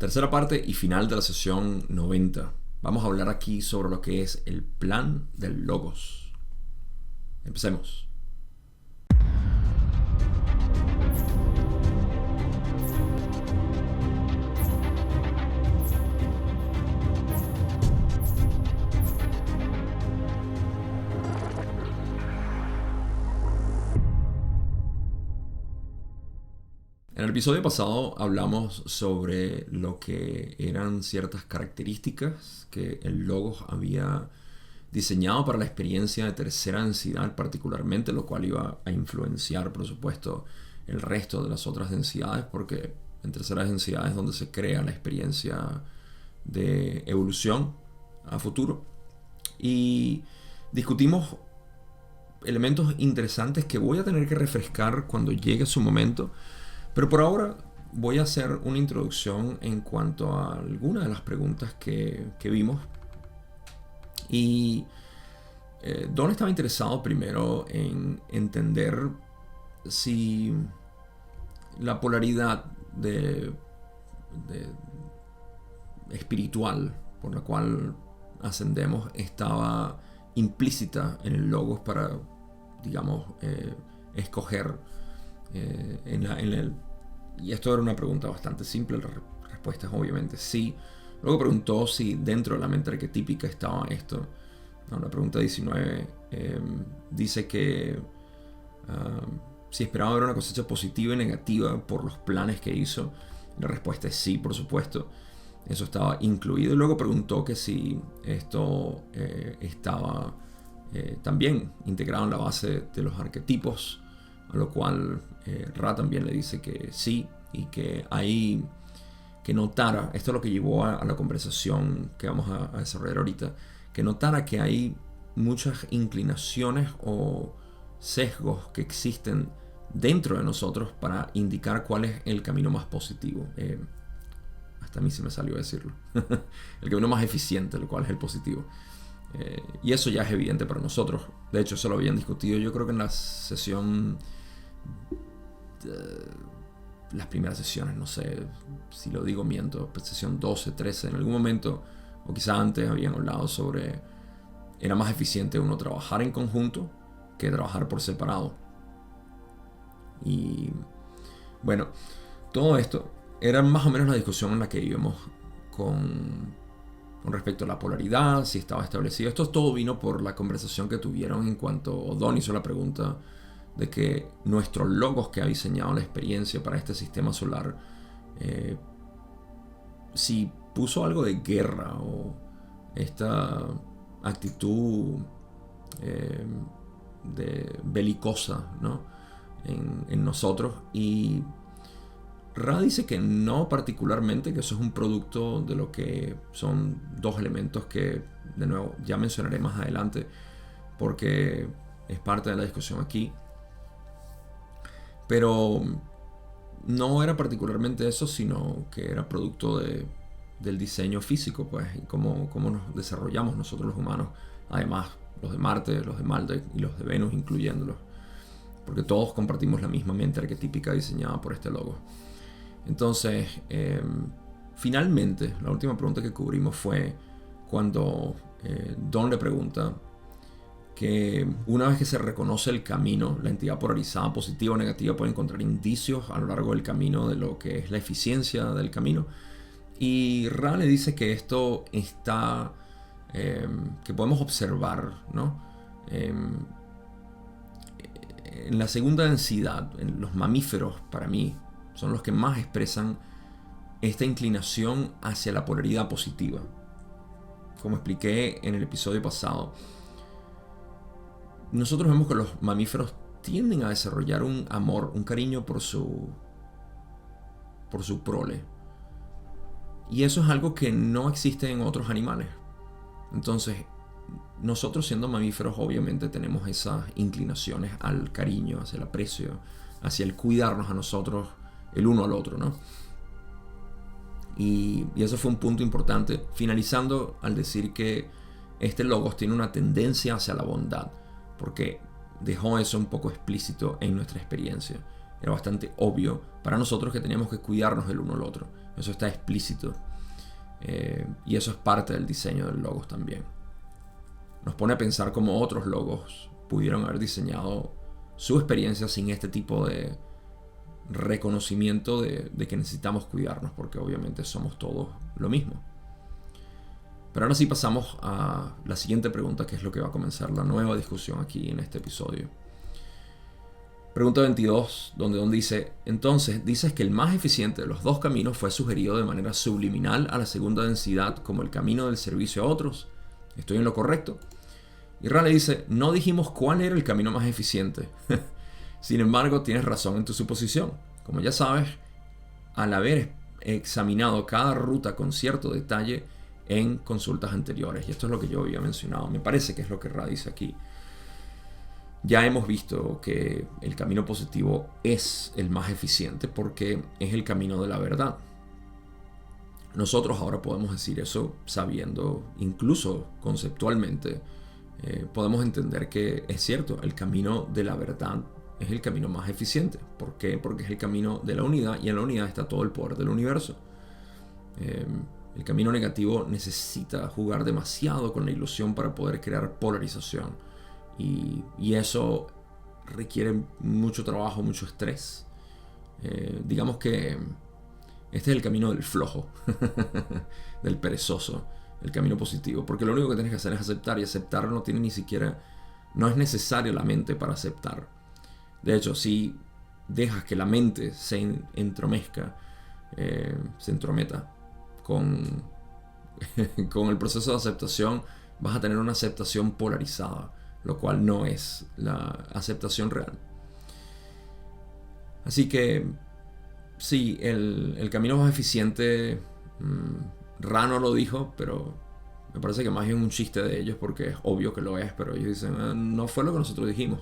Tercera parte y final de la sesión 90. Vamos a hablar aquí sobre lo que es el plan del Logos. Empecemos. En el episodio pasado hablamos sobre lo que eran ciertas características que el Logos había diseñado para la experiencia de tercera densidad particularmente, lo cual iba a influenciar, por supuesto, el resto de las otras densidades, porque en tercera densidad es donde se crea la experiencia de evolución a futuro. Y discutimos elementos interesantes que voy a tener que refrescar cuando llegue su momento. Pero por ahora voy a hacer una introducción en cuanto a algunas de las preguntas que vimos. Y Don estaba interesado primero en entender si la polaridad espiritual por la cual ascendemos estaba implícita en el Logos para, digamos, escoger y esto era una pregunta bastante simple. La respuesta es obviamente sí. Luego preguntó si dentro de la mente arquetípica estaba esto. La pregunta 19 dice que si esperaba ver una cosecha positiva y negativa por los planes que hizo. La respuesta es sí, por supuesto. Eso estaba incluido. Y luego preguntó que si esto estaba también integrado en la base de los arquetipos. A lo cual Ra también le dice que sí, y que hay que notara, esto es lo que llevó a la conversación que vamos a desarrollar ahorita, que notara que hay muchas inclinaciones o sesgos que existen dentro de nosotros para indicar cuál es el camino más positivo. Hasta a mí se me salió decirlo. El camino más eficiente, lo cual es el positivo. Y eso ya es evidente para nosotros. De hecho, eso lo habían discutido yo creo que en la sesión, las primeras sesiones, no sé si lo digo miento, sesión 12, 13, en algún momento, o quizá antes habían hablado sobre era más eficiente uno trabajar en conjunto que trabajar por separado. Y bueno, todo esto era más o menos la discusión en la que íbamos con respecto a la polaridad, si estaba establecido. Esto todo vino por la conversación que tuvieron en cuanto Don hizo la pregunta de que nuestro Logos que ha diseñado la experiencia para este sistema solar, si puso algo de guerra o esta actitud de belicosa, ¿no? en nosotros. Y Ra dice que no particularmente, que eso es un producto de lo que son dos elementos que, de nuevo, ya mencionaré más adelante porque es parte de la discusión aquí. Pero no era particularmente eso, sino que era producto del diseño físico, pues, y cómo nos desarrollamos nosotros los humanos. Además, los de Marte, los de Maldek y los de Venus incluyéndolos, porque todos compartimos la misma mente arquetípica diseñada por este Logos. Entonces, finalmente, la última pregunta que cubrimos fue cuando Don le pregunta que una vez que se reconoce el camino, la entidad polarizada, positiva o negativa, puede encontrar indicios a lo largo del camino de lo que es la eficiencia del camino. Y Ra le dice que esto está, que podemos observar, ¿no? En la segunda densidad, en los mamíferos, para mí, son los que más expresan esta inclinación hacia la polaridad positiva. Como expliqué en el episodio pasado, nosotros vemos que los mamíferos tienden a desarrollar un amor, un cariño por su prole. Y eso es algo que no existe en otros animales. Entonces, nosotros siendo mamíferos obviamente tenemos esas inclinaciones al cariño, hacia el aprecio, hacia el cuidarnos a nosotros el uno al otro, ¿no? Y eso fue un punto importante, finalizando al decir que este Logos tiene una tendencia hacia la bondad, porque dejó eso un poco explícito en nuestra experiencia. Era bastante obvio para nosotros que teníamos que cuidarnos el uno al otro. Eso está explícito. Y eso es parte del diseño del logos también. Nos pone a pensar cómo otros logos pudieron haber diseñado su experiencia sin este tipo de reconocimiento de que necesitamos cuidarnos, porque obviamente somos todos lo mismo. Pero ahora sí pasamos a la siguiente pregunta, que es lo que va a comenzar la nueva discusión aquí en este episodio. Pregunta 22, donde dice: entonces, dices que el más eficiente de los dos caminos fue sugerido de manera subliminal a la segunda densidad como el camino del servicio a otros. ¿Estoy en lo correcto? Y Ra le dice: no dijimos cuál era el camino más eficiente. Sin embargo, tienes razón en tu suposición. Como ya sabes, al haber examinado cada ruta con cierto detalle en consultas anteriores, y esto es lo que yo había mencionado, me parece que es lo que Ra dice aquí, ya hemos visto que el camino positivo es el más eficiente porque es el camino de la verdad. Nosotros ahora podemos decir eso sabiendo, incluso conceptualmente, podemos entender que es cierto, el camino de la verdad es el camino más eficiente. ¿Por qué? Porque es el camino de la unidad, y en la unidad está todo el poder del universo. El camino negativo necesita jugar demasiado con la ilusión para poder crear polarización. Y eso requiere mucho trabajo, mucho estrés. Digamos que este es el camino del flojo, del perezoso, el camino positivo. Porque lo único que tienes que hacer es aceptar, y aceptar no tiene ni siquiera, no es necesario la mente para aceptar. De hecho, si dejas que la mente se entromezca, se entrometa con el proceso de aceptación, vas a tener una aceptación polarizada, lo cual no es la aceptación real. Así que sí, el camino más eficiente, Ra no lo dijo, pero me parece que más bien un chiste de ellos, porque es obvio que lo es, pero ellos dicen: no fue lo que nosotros dijimos.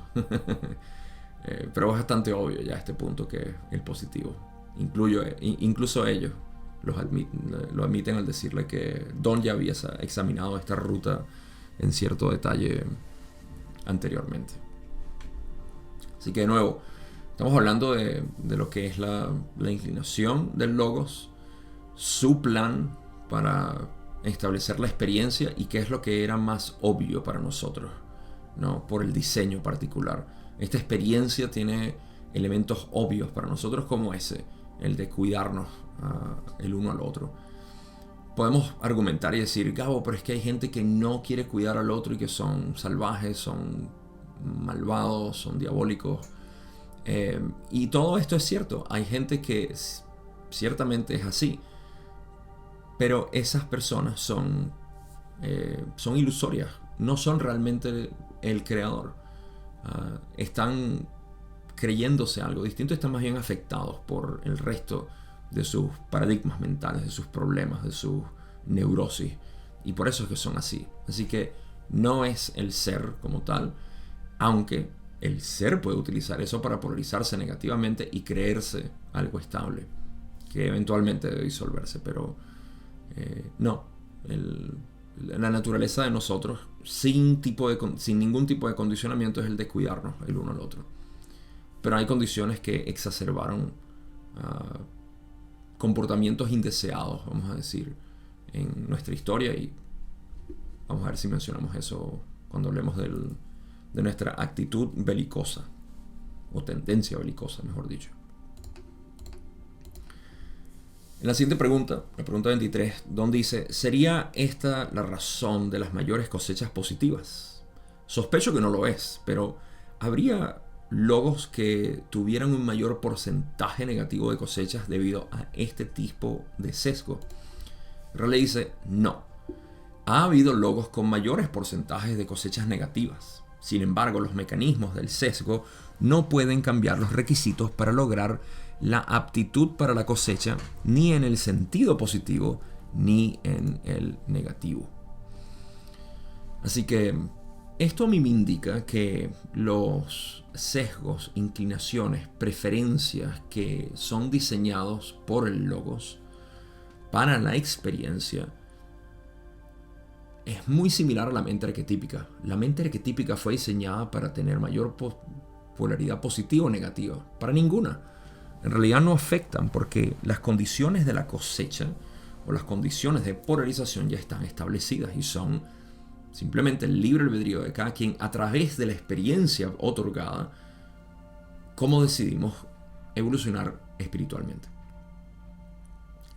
Pero es bastante obvio ya a este punto que el positivo, incluso ellos lo admiten al decirle que Don ya había examinado esta ruta en cierto detalle anteriormente. Así que de nuevo, estamos hablando de lo que es la inclinación del logos, su plan para establecer la experiencia y qué es lo que era más obvio para nosotros, ¿no? Por el diseño particular. Esta experiencia tiene elementos obvios para nosotros, como ese, el de cuidarnos el uno al otro. Podemos argumentar y decir: Gabo, pero es que hay gente que no quiere cuidar al otro y que son salvajes, son malvados, son diabólicos. Y todo esto es cierto. Hay gente que ciertamente es así. Pero esas personas son ilusorias. No son realmente el creador. Están creyéndose algo distinto, están más bien afectados por el resto de sus paradigmas mentales, de sus problemas, de sus neurosis, y por eso es que son así. Así que no es el ser como tal, aunque el ser puede utilizar eso para polarizarse negativamente y creerse algo estable que eventualmente debe disolverse, pero no, la naturaleza de nosotros, sin ningún tipo de condicionamiento, es el de cuidarnos el uno al otro. Pero hay condiciones que exacerbaron comportamientos indeseados, vamos a decir, en nuestra historia, y vamos a ver si mencionamos eso cuando hablemos de nuestra actitud belicosa, o tendencia belicosa, mejor dicho. En la siguiente pregunta, la pregunta 23, Don dice: ¿sería esta la razón de las mayores cosechas positivas? Sospecho que no lo es, pero ¿habría logos que tuvieran un mayor porcentaje negativo de cosechas debido a este tipo de sesgo? Raleigh dice: no. Ha habido logos con mayores porcentajes de cosechas negativas. Sin embargo, los mecanismos del sesgo no pueden cambiar los requisitos para lograr la aptitud para la cosecha, ni en el sentido positivo ni en el negativo. Así que esto a mí me indica que los sesgos, inclinaciones, preferencias que son diseñados por el logos para la experiencia es muy similar a la mente arquetípica. La mente arquetípica fue diseñada para tener mayor polaridad positiva o negativa. Para ninguna. en realidad no afectan porque las condiciones de la cosecha o las condiciones de polarización ya están establecidas y son simplemente el libre albedrío de cada quien a través de la experiencia otorgada, cómo decidimos evolucionar espiritualmente.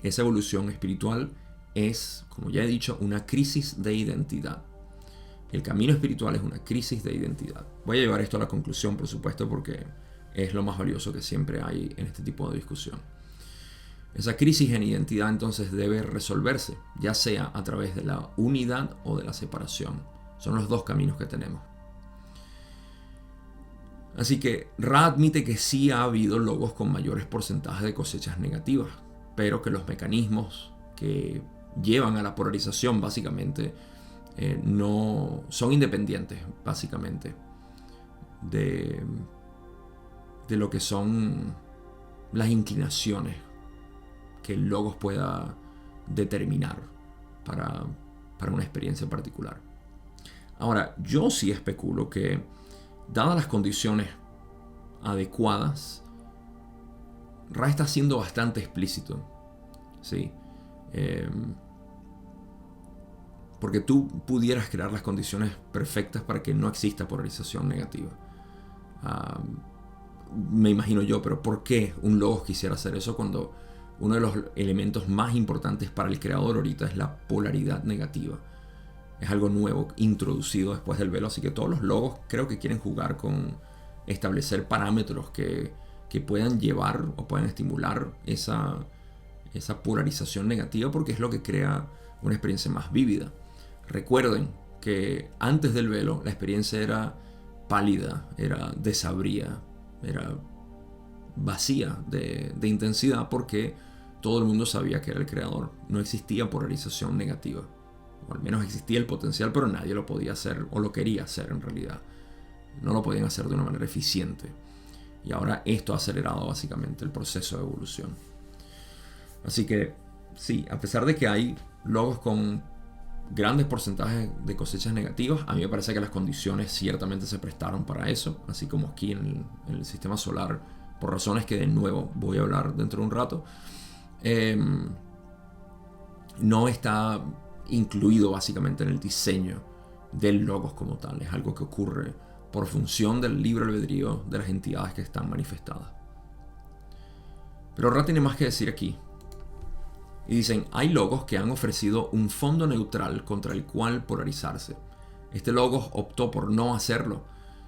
Esa evolución espiritual es, como ya he dicho, una crisis de identidad. El camino espiritual es una crisis de identidad. Voy a llevar esto a la conclusión, por supuesto, porque es lo más valioso que siempre hay en este tipo de discusión. Esa crisis en identidad entonces debe resolverse, ya sea a través de la unidad o de la separación. Son los dos caminos que tenemos. Así que Ra admite que sí ha habido logos con mayores porcentajes de cosechas negativas, pero que los mecanismos que llevan a la polarización básicamente no son independientes, básicamente, de lo que son las inclinaciones que el logos pueda determinar para una experiencia particular. Ahora, yo sí especulo que, dadas las condiciones adecuadas, Ra está siendo bastante explícito, ¿sí? Porque tú pudieras crear las condiciones perfectas para que no exista polarización negativa. Me imagino yo, pero ¿por qué un logos quisiera hacer eso cuando uno de los elementos más importantes para el creador ahorita es la polaridad negativa? Es algo nuevo, introducido después del velo, así que todos los logos creo que quieren jugar con establecer parámetros que puedan llevar o puedan estimular esa polarización negativa, porque es lo que crea una experiencia más vívida. Recuerden que antes del velo la experiencia era pálida, era desabría, era vacía de intensidad, porque todo el mundo sabía que era el creador. No existía polarización negativa, o al menos existía el potencial, pero nadie lo podía hacer o lo quería hacer en realidad. No lo podían hacer de una manera eficiente. Y ahora esto ha acelerado básicamente el proceso de evolución. Así que sí, a pesar de que hay logos con grandes porcentajes de cosechas negativas, a mí me parece que las condiciones ciertamente se prestaron para eso, así como aquí en el sistema solar, por razones que de nuevo voy a hablar dentro de un rato. No está incluido básicamente en el diseño del logos como tal, es algo que ocurre por función del libre albedrío de las entidades que están manifestadas. Pero Ra tiene más que decir aquí. Y dicen, hay logos que han ofrecido un fondo neutral contra el cual polarizarse. Este logos optó por no hacerlo,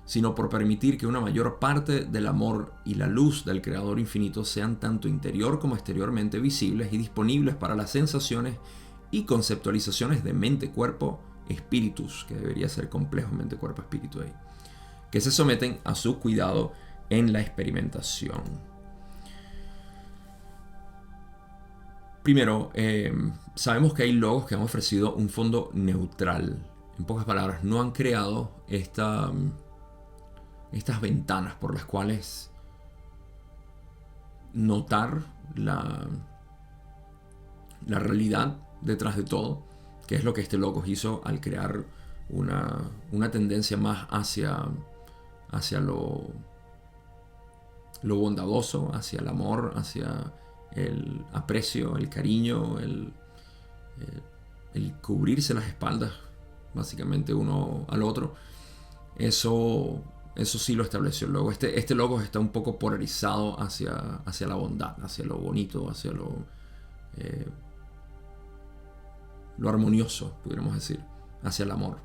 sino por permitir que una mayor parte del amor y la luz del Creador infinito sean tanto interior como exteriormente visibles y disponibles para las sensaciones y conceptualizaciones de mente, cuerpo, espíritus, que debería ser complejo mente, cuerpo, espíritu ahí, que se someten a su cuidado en la experimentación. Primero, sabemos que hay logos que han ofrecido un fondo neutral. En pocas palabras, no han creado estas ventanas por las cuales notar la realidad detrás de todo, que es lo que este logos hizo al crear una tendencia más hacia lo bondadoso, hacia el amor, hacia el aprecio, el cariño, el cubrirse las espaldas básicamente uno al otro. Eso sí lo estableció el logo. Este logo está un poco polarizado hacia la bondad, hacia lo bonito, hacia lo armonioso, pudiéramos decir, hacia el amor.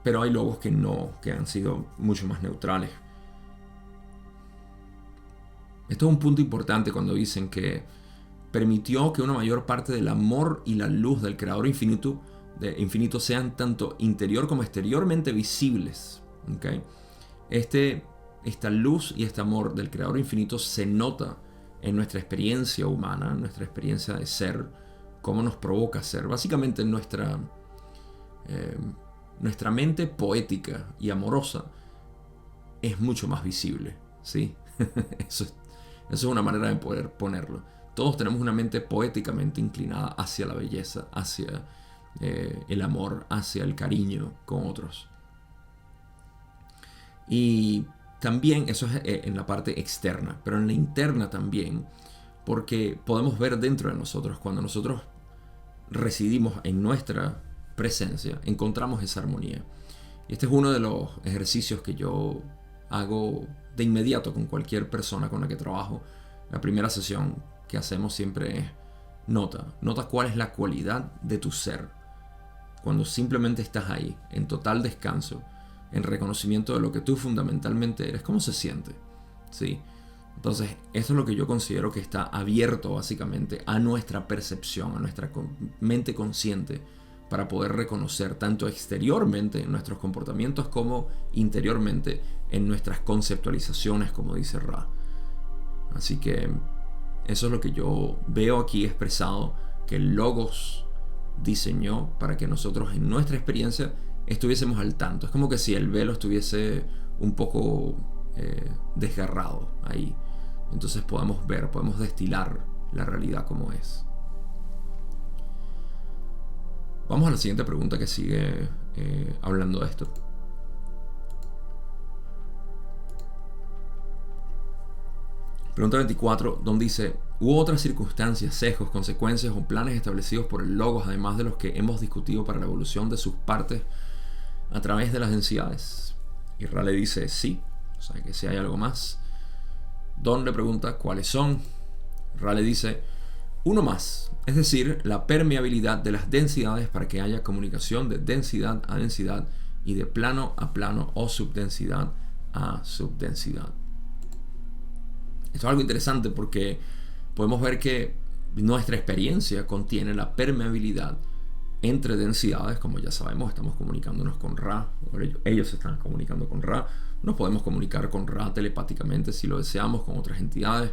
Pero hay logos que han sido mucho más neutrales. Esto es un punto importante cuando dicen que permitió que una mayor parte del amor y la luz del Creador infinito sean tanto interior como exteriormente visibles. ¿Okay? Esta luz y este amor del Creador infinito se nota en nuestra experiencia humana, en nuestra experiencia de ser, cómo nos provoca ser. Básicamente en nuestra mente poética y amorosa es mucho más visible, ¿sí? Eso es una manera de poder ponerlo. Todos tenemos una mente poéticamente inclinada hacia la belleza, hacia el amor, hacia el cariño con otros. Y también eso es en la parte externa, pero en la interna también, porque podemos ver dentro de nosotros, cuando nosotros residimos en nuestra presencia, encontramos esa armonía. Y este es uno de los ejercicios que yo hago de inmediato con cualquier persona con la que trabajo. La primera sesión que hacemos siempre es nota cuál es la cualidad de tu ser cuando simplemente estás ahí, en total descanso, en reconocimiento de lo que tú fundamentalmente eres. ¿Cómo se siente? ¿Sí? Entonces, eso es lo que yo considero que está abierto básicamente a nuestra percepción, a nuestra mente consciente, para poder reconocer tanto exteriormente en nuestros comportamientos como interiormente en nuestras conceptualizaciones, como dice Ra. Así que eso es lo que yo veo aquí expresado, que el Logos diseñó para que nosotros en nuestra experiencia estuviésemos al tanto. Es como que si el velo estuviese un poco desgarrado ahí. Entonces podemos ver, podemos destilar la realidad como es. Vamos a la siguiente pregunta que sigue hablando de esto. Pregunta 24, donde dice: ¿hubo otras circunstancias, sesgos, consecuencias o planes establecidos por el Logos, además de los que hemos discutido para la evolución de sus partes a través de las densidades? Y Ra le dice sí, o sea que si hay algo más. Don le pregunta cuáles son. Ra le dice: uno más, es decir, la permeabilidad de las densidades para que haya comunicación de densidad a densidad y de plano a plano o subdensidad a subdensidad. Esto es algo interesante porque podemos ver que nuestra experiencia contiene la permeabilidad entre densidades. Como ya sabemos, estamos comunicándonos con Ra, o ellos se están comunicando con Ra. Nos podemos comunicar con Ra telepáticamente si lo deseamos, con otras entidades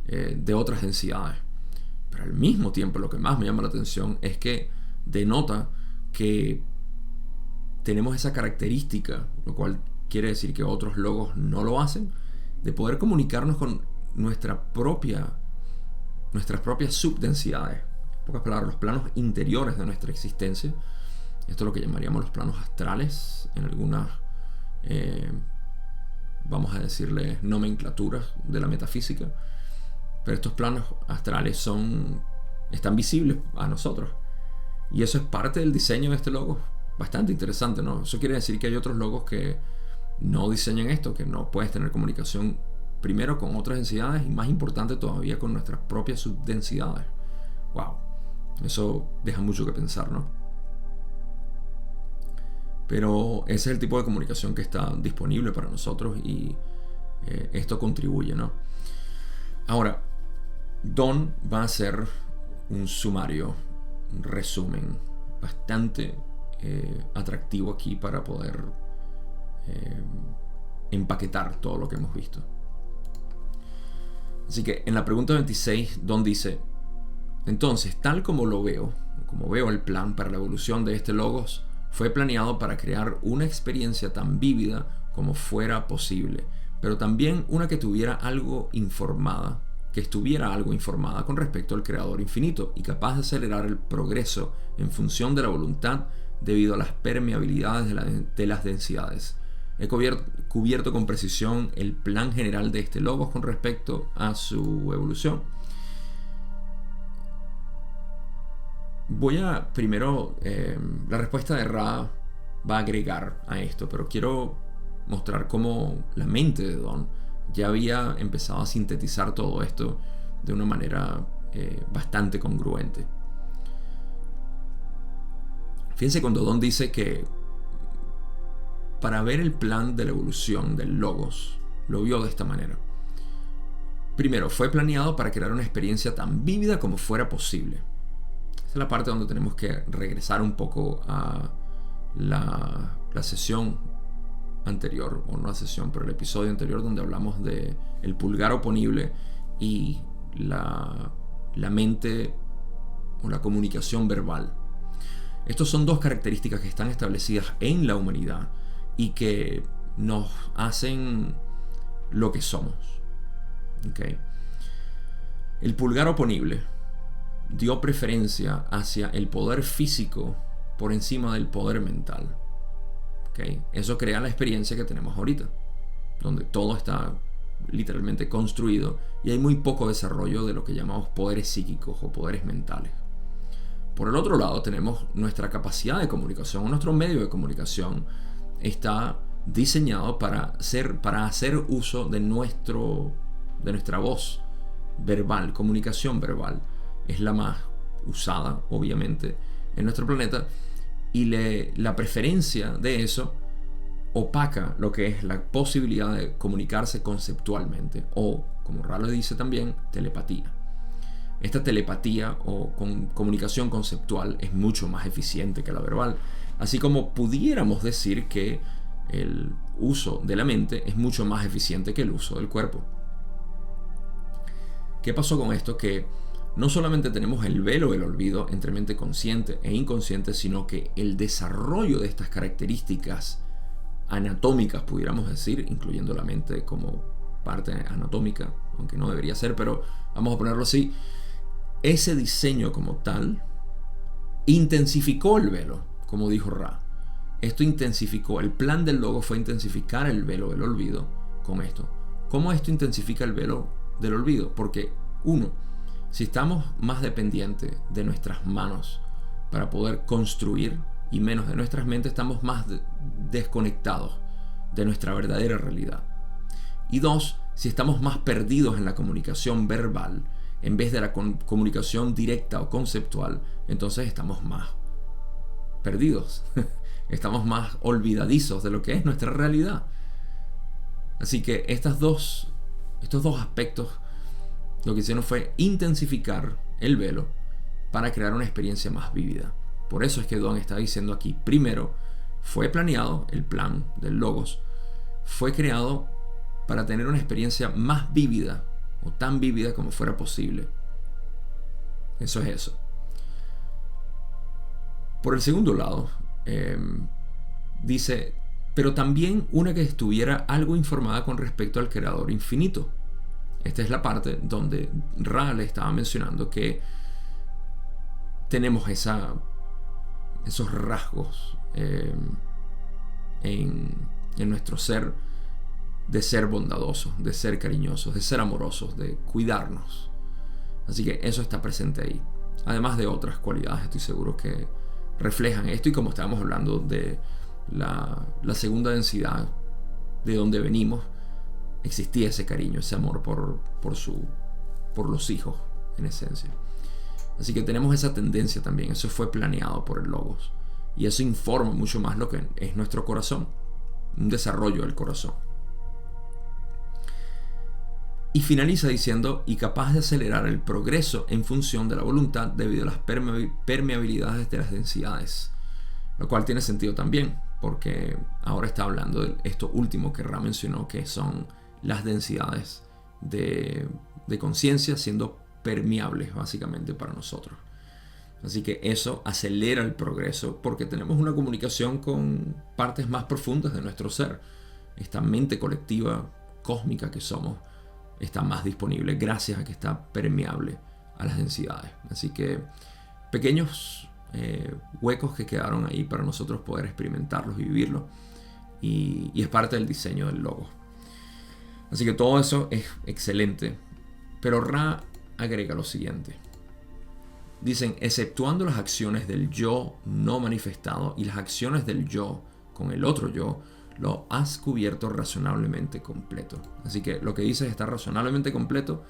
de otras densidades. Pero al mismo tiempo, lo que más me llama la atención es que denota que tenemos esa característica, lo cual quiere decir que otros logos no lo hacen, de poder comunicarnos con nuestras propias subdensidades. En pocas palabras, los planos interiores de nuestra existencia. Esto es lo que llamaríamos los planos astrales en algunas, vamos a decirle, nomenclaturas de la metafísica. Pero estos planos astrales están visibles a nosotros. Y eso es parte del diseño de este logo. Bastante interesante, ¿no? Eso quiere decir que hay otros logos que no diseñan esto, que no puedes tener comunicación primero con otras densidades y más importante todavía con nuestras propias subdensidades. Wow, eso deja mucho que pensar, ¿no? Pero ese es el tipo de comunicación que está disponible para nosotros y esto contribuye, ¿no? Ahora, Don va a hacer un sumario, un resumen bastante atractivo aquí para poder empaquetar todo lo que hemos visto. Así que en la pregunta 26, Don dice: entonces, tal como lo veo, como veo el plan para la evolución de este Logos, fue planeado para crear una experiencia tan vívida como fuera posible, pero también una que estuviera algo informada con respecto al Creador infinito y capaz de acelerar el progreso en función de la voluntad debido a las permeabilidades de las densidades. He cubierto con precisión el plan general de este Logos con respecto a su evolución. Voy a primero, la respuesta de Ra va a agregar a esto, pero quiero mostrar cómo la mente de Don ya había empezado a sintetizar todo esto de una manera bastante congruente. Fíjense cuando Don dice que para ver el plan de la evolución del Logos, lo vio de esta manera. Primero, fue planeado para crear una experiencia tan vívida como fuera posible. Esta es la parte donde tenemos que regresar un poco a la sesión anterior, o no la sesión, pero el episodio anterior donde hablamos de el pulgar oponible y la mente o la comunicación verbal. Estos son dos características que están establecidas en la humanidad y que nos hacen lo que somos. ¿Okay? El pulgar oponible dio preferencia hacia el poder físico por encima del poder mental. ¿Okay? Eso crea la experiencia que tenemos ahorita. donde todo está literalmente construido y hay muy poco desarrollo de lo que llamamos poderes psíquicos o poderes mentales. Por el otro lado, tenemos nuestra capacidad de comunicación, nuestro medio de comunicación está diseñado para hacer uso de nuestra voz verbal. Comunicación verbal es la más usada, obviamente, en nuestro planeta, y la preferencia de eso opaca lo que es la posibilidad de comunicarse conceptualmente, o, como Ra dice también, telepatía. Esta telepatía o comunicación conceptual es mucho más eficiente que la verbal, así como pudiéramos decir que el uso de la mente es mucho más eficiente que el uso del cuerpo. ¿Qué pasó con esto? Que no solamente tenemos el velo del olvido entre mente consciente e inconsciente, sino que el desarrollo de estas características anatómicas, pudiéramos decir, incluyendo la mente como parte anatómica, aunque no debería ser, pero vamos a ponerlo así, ese diseño como tal intensificó el velo, como dijo Ra. Esto intensificó, el plan del logo fue intensificar el velo del olvido con esto. ¿Cómo esto intensifica el velo del olvido? Porque, uno, si estamos más dependientes de nuestras manos para poder construir y menos de nuestras mentes, estamos más desconectados de nuestra verdadera realidad. Y dos, si estamos más perdidos en la comunicación verbal en vez de la comunicación directa o conceptual, entonces estamos más perdidos. Estamos más olvidadizos de lo que es nuestra realidad. Así que estos dos aspectos lo que hicieron fue intensificar el velo para crear una experiencia más vívida. Por eso es que Don está diciendo aquí, primero, fue planeado, el plan del Logos, fue creado para tener una experiencia más vívida, o tan vívida como fuera posible. Eso es eso. Por el segundo lado, dice, pero también una que estuviera algo informada con respecto al creador infinito. Esta es la parte donde Ra le estaba mencionando que tenemos esos rasgos en nuestro ser, de ser bondadosos, de ser cariñosos, de ser amorosos, de cuidarnos. Así que eso está presente ahí. Además de otras cualidades, estoy seguro que reflejan esto. Y como estábamos hablando de la segunda densidad, de donde venimos, existía ese cariño, ese amor por los hijos, en esencia. Así que tenemos esa tendencia también. Eso fue planeado por el Logos. Y eso informa mucho más lo que es nuestro corazón. Un desarrollo del corazón. Y finaliza diciendo, y capaz de acelerar el progreso en función de la voluntad debido a las permeabilidades de las densidades. Lo cual tiene sentido también, porque ahora está hablando de esto último que Ra mencionó, que son las densidades de conciencia siendo permeables básicamente para nosotros. Así que eso acelera el progreso porque tenemos una comunicación con partes más profundas de nuestro ser. Esta mente colectiva cósmica que somos está más disponible gracias a que está permeable a las densidades. Así que pequeños huecos que quedaron ahí para nosotros poder experimentarlos y vivirlos. Y es parte del diseño del logo. Así que todo eso es excelente. Pero Ra agrega lo siguiente. Dicen, exceptuando las acciones del yo no manifestado y las acciones del yo con el otro yo, lo has cubierto razonablemente completo. Así que lo que dices está razonablemente completo,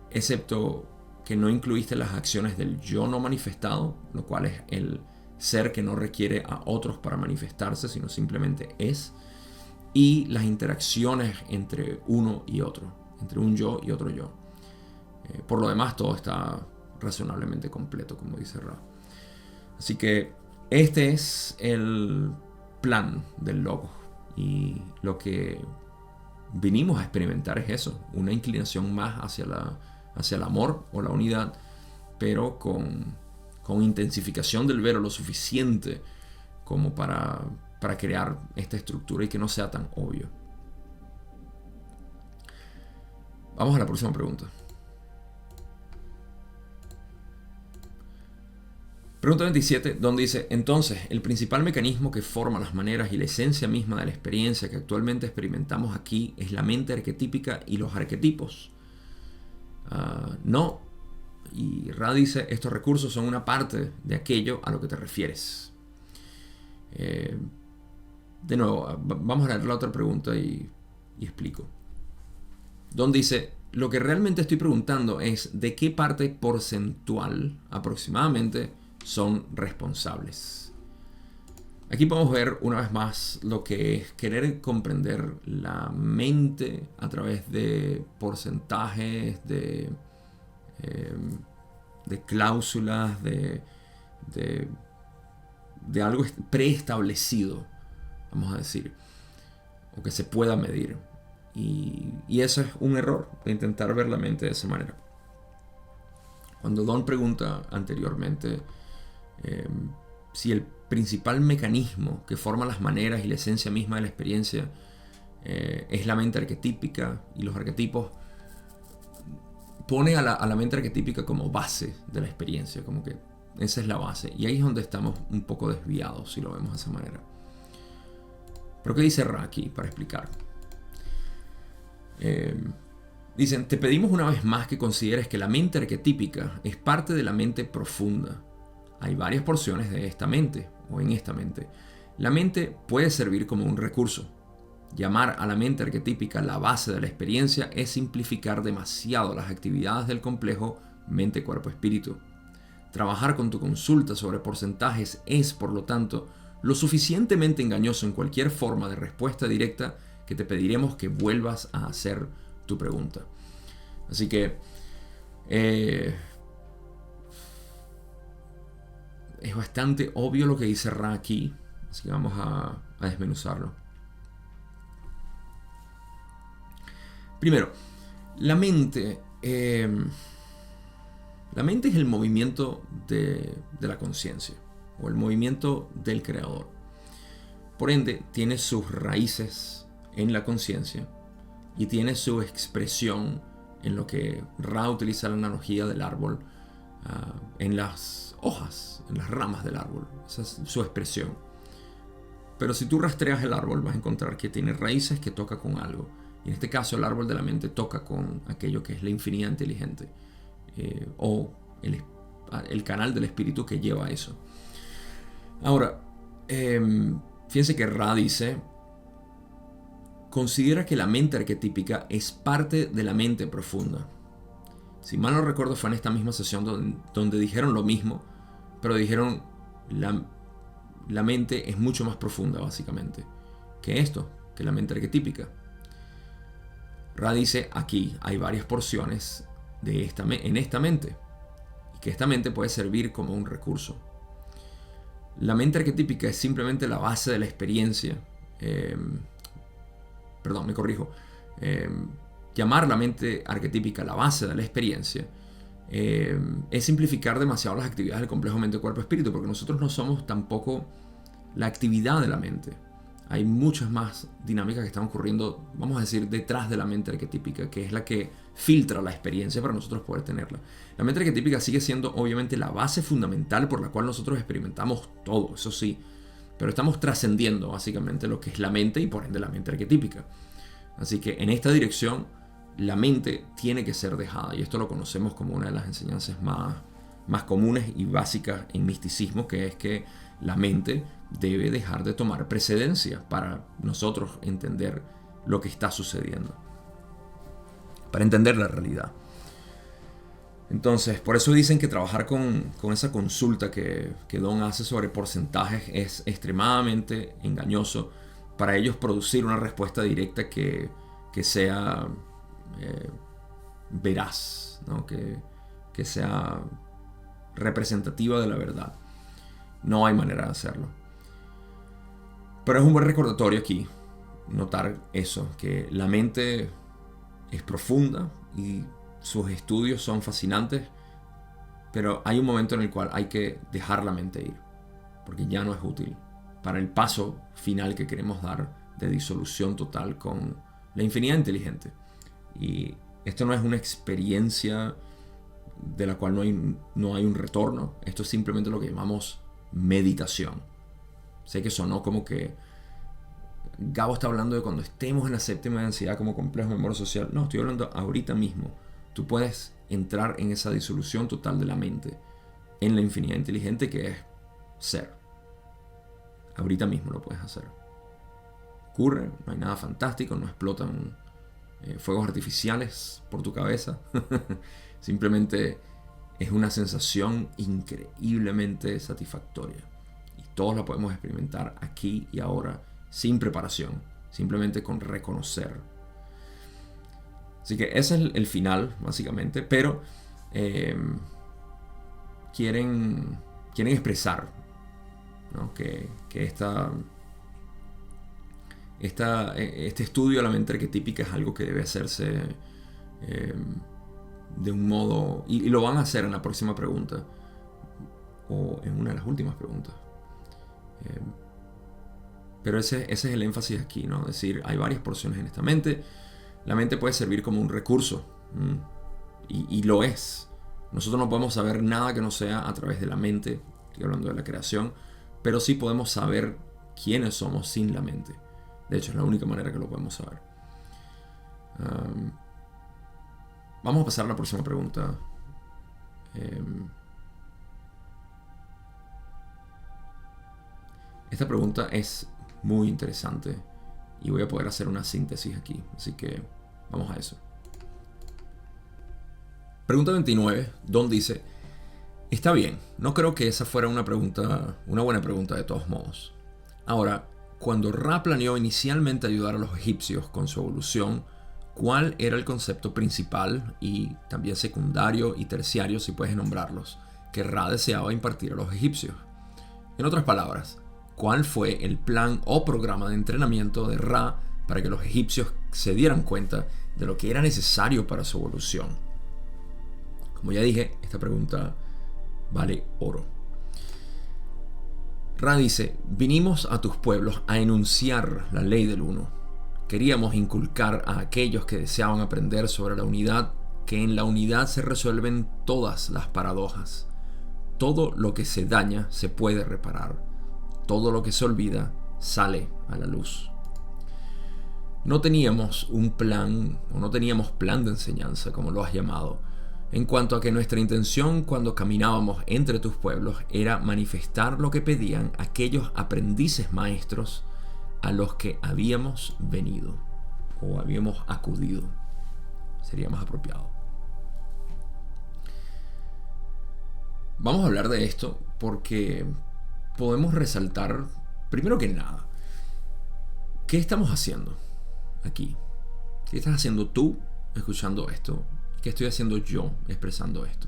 excepto que no incluiste las acciones del yo no manifestado, lo cual es el ser que no requiere a otros para manifestarse, sino simplemente es, y las interacciones entre uno y otro, entre un yo y otro yo. Por lo demás, todo está razonablemente completo, como dice Ra. Así que este es el plan del logo, y lo que vinimos a experimentar es eso, una inclinación más hacia el amor o la unidad, pero con intensificación del velo lo suficiente como para crear esta estructura y que no sea tan obvio. Vamos a la próxima pregunta. Pregunta 27, donde dice, entonces, el principal mecanismo que forma las maneras y la esencia misma de la experiencia que actualmente experimentamos aquí es la mente arquetípica y los arquetipos. No. Y Ra dice, estos recursos son una parte de aquello a lo que te refieres. De nuevo, vamos a leer la otra pregunta y explico. Donde dice, lo que realmente estoy preguntando es de qué parte porcentual aproximadamente son responsables. Aquí podemos ver una vez más lo que es querer comprender la mente a través de porcentajes, de cláusulas, de algo preestablecido, vamos a decir, o que se pueda medir. Y eso es un error, de intentar ver la mente de esa manera. Cuando Don pregunta anteriormente si el principal mecanismo que forma las maneras y la esencia misma de la experiencia es la mente arquetípica y los arquetipos, pone a la mente arquetípica como base de la experiencia, como que esa es la base. Y ahí es donde estamos un poco desviados, si lo vemos de esa manera. Pero ¿qué dice Ra aquí para explicar? Dicen, te pedimos una vez más que consideres que la mente arquetípica es parte de la mente profunda. Hay varias porciones de esta mente, o en esta mente. La mente puede servir como un recurso. Llamar a la mente arquetípica la base de la experiencia es simplificar demasiado las actividades del complejo mente-cuerpo-espíritu. Trabajar con tu consulta sobre porcentajes es, por lo tanto, lo suficientemente engañoso en cualquier forma de respuesta directa que te pediremos que vuelvas a hacer tu pregunta. Así que es bastante obvio lo que dice Ra aquí, así que vamos a desmenuzarlo. Primero, la mente es el movimiento de la conciencia, o el movimiento del creador. Por ende, tiene sus raíces en la conciencia y tiene su expresión en lo que Ra utiliza la analogía del árbol, en las hojas, en las ramas del árbol. Esa es su expresión. Pero si tú rastreas el árbol, vas a encontrar que tiene raíces que toca con algo. Y en este caso, el árbol de la mente toca con aquello que es la infinidad inteligente, o el canal del espíritu que lleva a eso. Ahora, fíjense que Ra dice, considera que la mente arquetípica es parte de la mente profunda. Si mal no recuerdo, fue en esta misma sesión donde dijeron lo mismo, pero dijeron la mente es mucho más profunda, básicamente, que esto, que la mente arquetípica. Ra dice, aquí hay varias porciones en esta mente, y que esta mente puede servir como un recurso. La mente arquetípica es simplemente la base de la experiencia. Perdón, me corrijo. Llamar la mente arquetípica la base de la experiencia es simplificar demasiado las actividades del complejo mente-cuerpo-espíritu, porque nosotros no somos tampoco la actividad de la mente. Hay muchas más dinámicas que están ocurriendo, vamos a decir, detrás de la mente arquetípica, que es la que filtra la experiencia para nosotros poder tenerla. La mente arquetípica sigue siendo obviamente la base fundamental por la cual nosotros experimentamos todo, eso sí, pero estamos trascendiendo básicamente lo que es la mente y por ende la mente arquetípica. Así que en esta dirección la mente tiene que ser dejada, y esto lo conocemos como una de las enseñanzas más comunes y básicas en misticismo, que es que la mente debe dejar de tomar precedencia para nosotros entender lo que está sucediendo, para entender la realidad. Entonces, por eso dicen que trabajar con esa consulta que Don hace sobre porcentajes es extremadamente engañoso para ellos producir una respuesta directa que sea veraz, ¿no? que sea representativa de la verdad. No hay manera de hacerlo. Pero es un buen recordatorio aquí notar eso, que la mente es profunda y sus estudios son fascinantes, pero hay un momento en el cual hay que dejar la mente ir, porque ya no es útil para el paso final que queremos dar de disolución total con la infinidad inteligente. Y esto no es una experiencia de la cual no hay un retorno. Esto es simplemente lo que llamamos meditación. Sé que sonó como que Gabo está hablando de cuando estemos en la séptima de ansiedad como complejo de memoria social. No, estoy hablando ahorita mismo. Tú puedes entrar en esa disolución total de la mente, en la infinidad inteligente que es ser. Ahorita mismo lo puedes hacer. Ocurre, no hay nada fantástico, no explotan fuegos artificiales por tu cabeza. Simplemente es una sensación increíblemente satisfactoria. Y todos la podemos experimentar aquí y ahora, sin preparación, simplemente con reconocer. Así que ese es el final, básicamente. Pero quieren expresar, ¿no? que este estudio de la mente arquetípica es algo que debe hacerse de un modo, y lo van a hacer en la próxima pregunta o en una de las últimas preguntas, pero ese es el énfasis aquí, ¿no? Es decir, hay varias porciones en esta mente. La mente puede servir como un recurso, y lo es. Nosotros no podemos saber nada que no sea a través de la mente, estoy hablando de la creación, pero sí podemos saber quiénes somos sin la mente. De hecho, es la única manera que lo podemos saber. Vamos a pasar a la próxima pregunta. Esta pregunta es muy interesante y voy a poder hacer una síntesis aquí. Así que vamos a eso. Pregunta 29, Don dice: está bien, no creo que esa fuera una buena pregunta de todos modos. Ahora, cuando Ra planeó inicialmente ayudar a los egipcios con su evolución, ¿cuál era el concepto principal y también secundario y terciario, si puedes nombrarlos, que Ra deseaba impartir a los egipcios? En otras palabras, ¿cuál fue el plan o programa de entrenamiento de Ra para que los egipcios se dieran cuenta de lo que era necesario para su evolución? Como ya dije, esta pregunta vale oro. Ra dice: vinimos a tus pueblos a enunciar la ley del uno. Queríamos inculcar a aquellos que deseaban aprender sobre la unidad que en la unidad se resuelven todas las paradojas. Todo lo que se daña se puede reparar. Todo lo que se olvida sale a la luz. No teníamos un plan, o no teníamos plan de enseñanza, como lo has llamado, en cuanto a que nuestra intención cuando caminábamos entre tus pueblos era manifestar lo que pedían aquellos aprendices maestros a los que habíamos venido o habíamos acudido. Sería más apropiado. Vamos a hablar de esto porque podemos resaltar, primero que nada, ¿qué estamos haciendo aquí? ¿Qué estás haciendo tú escuchando esto? ¿Qué estoy haciendo yo expresando esto?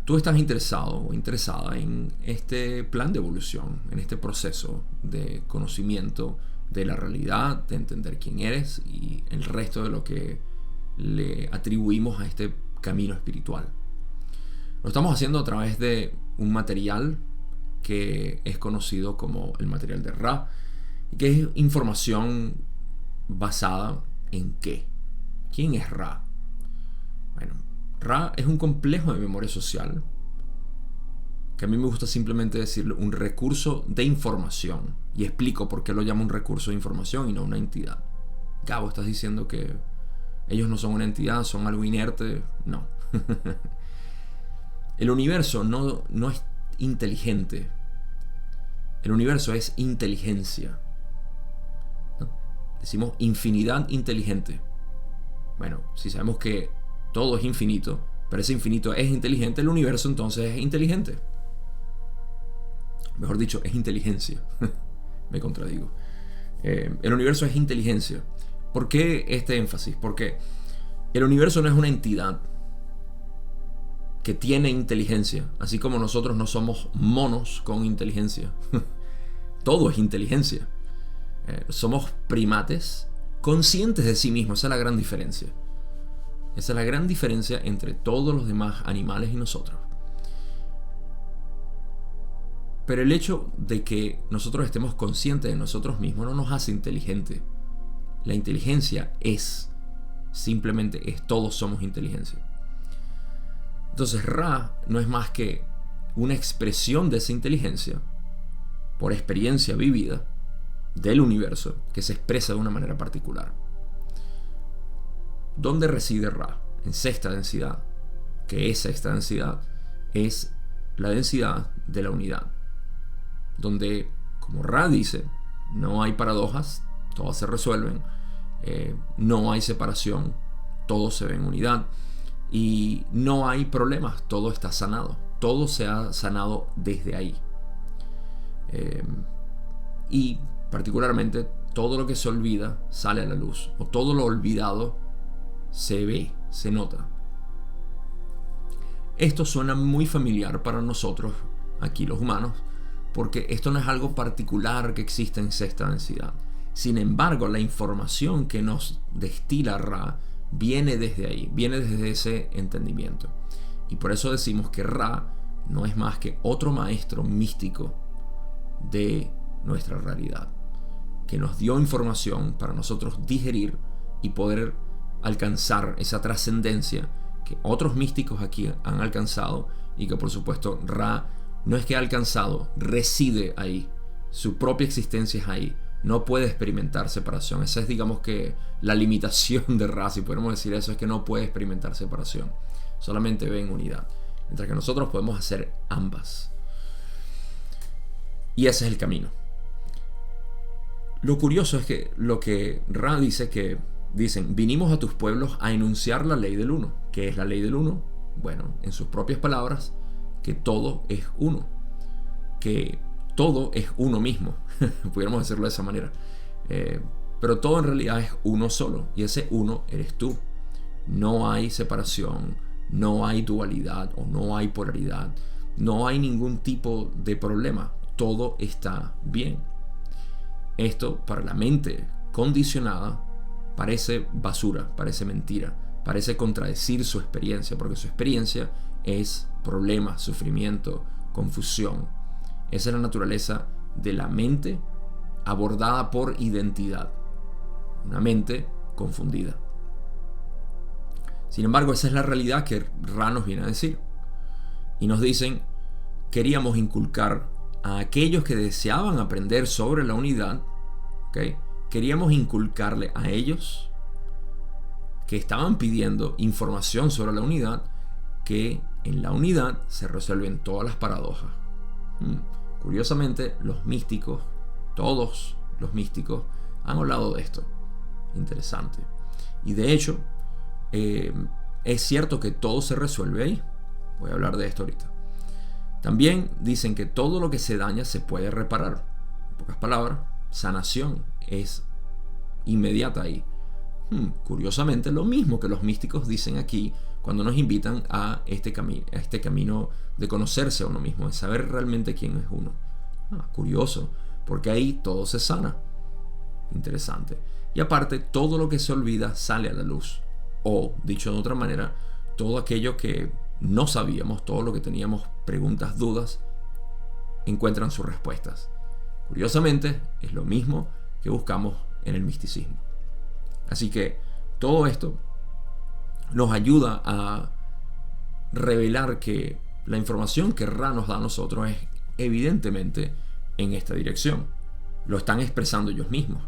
Tú estás interesado o interesada en este plan de evolución, en este proceso de conocimiento de la realidad, de entender quién eres y el resto de lo que le atribuimos a este camino espiritual. Lo estamos haciendo a través de un material que es conocido como el material de Ra, y que es información basada en ¿qué? ¿Quién es Ra? Bueno, Ra es un complejo de memoria social, que a mí me gusta simplemente decirle un recurso de información, y explico por qué lo llamo un recurso de información y no una entidad. Gabo, ¿estás diciendo que ellos no son una entidad, son algo inerte? No. El universo no es inteligente. El universo es inteligencia. ¿No? Decimos infinidad inteligente. Bueno, si sabemos que todo es infinito, pero ese infinito es inteligente, el universo entonces es inteligente. Mejor dicho, es inteligencia. Me contradigo. El universo es inteligencia. ¿Por qué este énfasis? Porque el universo no es una entidad que tiene inteligencia, así como nosotros no somos monos con inteligencia. Todo es inteligencia. Somos primates conscientes de sí mismos. Esa es la gran diferencia. Esa es la gran diferencia entre todos los demás animales y nosotros. Pero el hecho de que nosotros estemos conscientes de nosotros mismos no nos hace inteligentes. La inteligencia simplemente es, todos somos inteligencia. Entonces Ra no es más que una expresión de esa inteligencia por experiencia vivida del universo que se expresa de una manera particular. ¿Dónde reside Ra? En sexta densidad. Que esa sexta densidad es la densidad de la unidad, donde, como Ra dice, no hay paradojas, todas se resuelven, no hay separación, todo se ve en unidad, y no hay problemas, todo está sanado, todo se ha sanado desde ahí. Y particularmente todo lo que se olvida sale a la luz, o todo lo olvidado se ve, se nota. Esto suena muy familiar para nosotros, aquí los humanos, porque esto no es algo particular que existe en sexta densidad. Sin embargo, la información que nos destila Ra viene desde ahí, viene desde ese entendimiento. Y por eso decimos que Ra no es más que otro maestro místico de nuestra realidad, que nos dio información para nosotros digerir y poder alcanzar esa trascendencia que otros místicos aquí han alcanzado, y que por supuesto Ra no es que ha alcanzado, reside ahí, su propia existencia es ahí, no puede experimentar separación. Esa es, digamos, que la limitación de Ra, si podemos decir eso, es que no puede experimentar separación, solamente ve en unidad, mientras que nosotros podemos hacer ambas, y ese es el camino. Lo curioso es que lo que Ra dice, que dicen: vinimos a tus pueblos a enunciar la ley del uno. ¿Qué es la ley del uno? Bueno, en sus propias palabras, que todo es uno, que todo es uno mismo, pudiéramos decirlo de esa manera, pero todo en realidad es uno solo, y ese uno eres tú. No hay separación, no hay dualidad o no hay polaridad, no hay ningún tipo de problema, todo está bien. Esto para la mente condicionada parece basura, parece mentira, parece contradecir su experiencia, porque su experiencia es problema, sufrimiento, confusión. Esa es la naturaleza de la mente abordada por identidad, una mente confundida. Sin embargo, esa es la realidad que Ra nos viene a decir, y nos dicen: queríamos inculcar a aquellos que deseaban aprender sobre la unidad, ¿okay? Queríamos inculcarle a ellos que estaban pidiendo información sobre la unidad, que en la unidad se resuelven todas las paradojas. Curiosamente, los místicos, todos los místicos, han hablado de esto. Interesante. Y de hecho, es cierto que todo se resuelve ahí. Voy a hablar de esto ahorita. También dicen que todo lo que se daña se puede reparar. En pocas palabras, sanación es inmediata ahí. Curiosamente, lo mismo que los místicos dicen aquí cuando nos invitan a este camino de conocerse a uno mismo, de saber realmente quién es uno. Curioso, porque ahí todo se sana. Interesante. Y aparte, todo lo que se olvida sale a la luz. O, dicho de otra manera, todo aquello que no sabíamos, todo lo que teníamos preguntas, dudas, encuentran sus respuestas. Curiosamente, es lo mismo que buscamos en el misticismo. Así que todo esto nos ayuda a revelar que la información que Ra nos da a nosotros es evidentemente en esta dirección. Lo están expresando ellos mismos.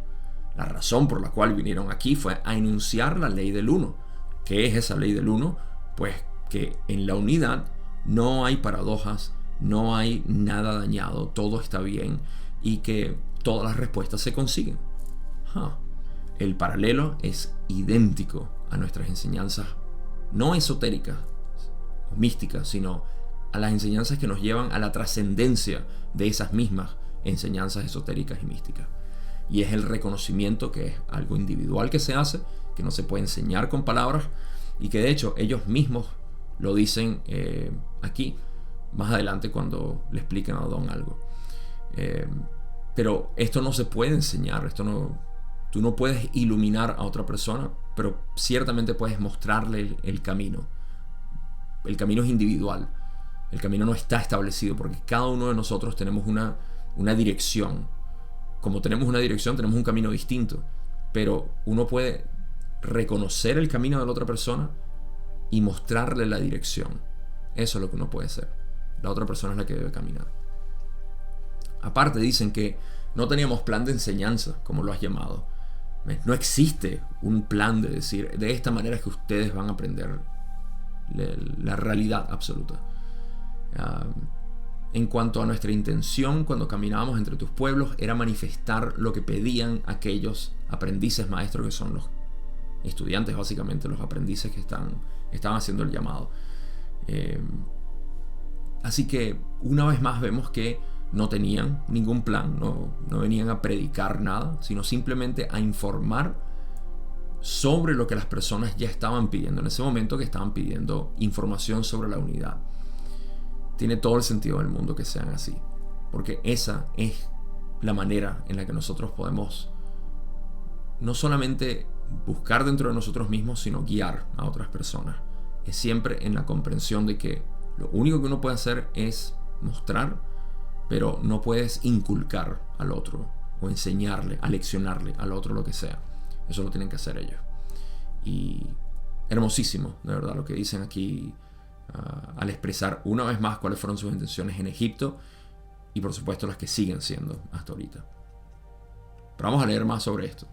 La razón por la cual vinieron aquí fue a enunciar la ley del uno. ¿Qué es esa ley del uno? Pues que en la unidad no hay paradojas, no hay nada dañado, todo está bien, y que todas las respuestas se consiguen. El paralelo es idéntico a nuestras enseñanzas, no esotéricas o místicas, sino a las enseñanzas que nos llevan a la trascendencia de esas mismas enseñanzas esotéricas y místicas. Y es el reconocimiento que es algo individual que se hace, que no se puede enseñar con palabras, y que de hecho ellos mismos lo dicen aquí, más adelante cuando le expliquen a Don algo. Pero esto no se puede enseñar, tú no puedes iluminar a otra persona, pero ciertamente puedes mostrarle el camino. El camino es individual, el camino no está establecido, porque cada uno de nosotros tenemos una dirección. Como tenemos una dirección, tenemos un camino distinto, pero uno puede reconocer el camino de la otra persona y mostrarle la dirección. Eso es lo que uno puede ser. La otra persona es la que debe caminar. Aparte dicen que no teníamos plan de enseñanza, como lo has llamado. No existe un plan de decir, de esta manera es que ustedes van a aprender la realidad absoluta. En cuanto a nuestra intención cuando caminábamos entre tus pueblos, era manifestar lo que pedían aquellos aprendices maestros que son los estudiantes, básicamente los aprendices que estaban haciendo el llamado. Así que una vez más vemos que no tenían ningún plan, no venían a predicar nada, sino simplemente a informar sobre lo que las personas ya estaban pidiendo en ese momento, que estaban pidiendo información sobre la unidad. Tiene todo el sentido del mundo que sean así, porque esa es la manera en la que nosotros podemos no solamente buscar dentro de nosotros mismos, sino guiar a otras personas. Es siempre en la comprensión de que lo único que uno puede hacer es mostrar, pero no puedes inculcar al otro o enseñarle, aleccionarle al otro lo que sea. Eso lo tienen que hacer ellos. Y hermosísimo, de verdad, lo que dicen aquí al expresar una vez más cuáles fueron sus intenciones en Egipto y por supuesto las que siguen siendo hasta ahorita. Pero vamos a leer más sobre esto.